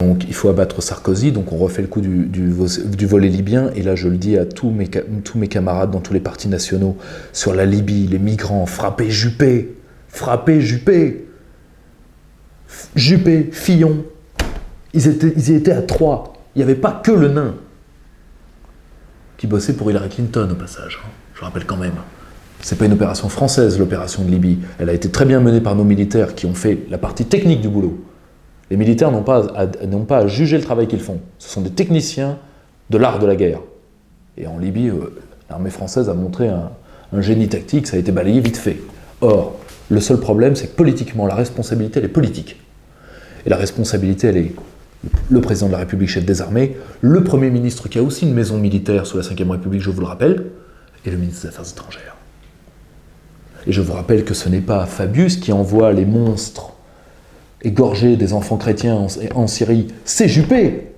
Donc il faut abattre Sarkozy, donc on refait le coup du volet libyen, et là je le dis à tous mes camarades dans tous les partis nationaux, sur la Libye, les migrants, frappez Juppé, Juppé, Fillon, ils y étaient à 3, il n'y avait pas que le nain, qui bossait pour Hillary Clinton au passage, hein, je rappelle quand même. C'est pas une opération française, l'opération de Libye, elle a été très bien menée par nos militaires qui ont fait la partie technique du boulot. Les militaires n'ont pas à juger le travail qu'ils font. Ce sont des techniciens de l'art de la guerre. Et en Libye, l'armée française a montré un génie tactique, ça a été balayé vite fait. Or, le seul problème, c'est que politiquement, la responsabilité, elle est politique. Et la responsabilité, elle est le président de la République, chef des armées, le Premier ministre, qui a aussi une maison militaire sous la Ve République, je vous le rappelle, et le ministre des Affaires étrangères. Et je vous rappelle que ce n'est pas Fabius qui envoie les monstres égorger des enfants chrétiens en Syrie, c'est Juppé,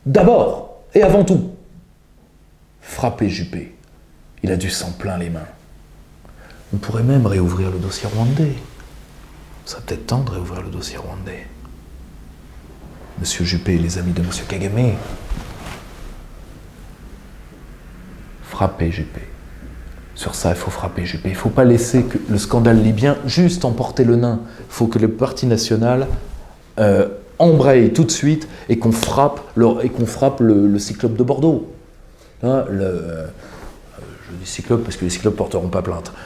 d'abord et avant tout. Frappez Juppé, il a du sang plein les mains. On pourrait même réouvrir le dossier rwandais. Ça serait peut-être temps de réouvrir le dossier rwandais. Monsieur Juppé et les amis de Monsieur Kagame, frappez Juppé. Sur ça, il faut frapper Juppé. Il ne faut pas laisser que le scandale libyen juste emporter le nain. Il faut que le Parti national embraye tout de suite et qu'on frappe le Cyclope de Bordeaux. Hein, je dis Cyclope parce que les Cyclopes ne porteront pas plainte.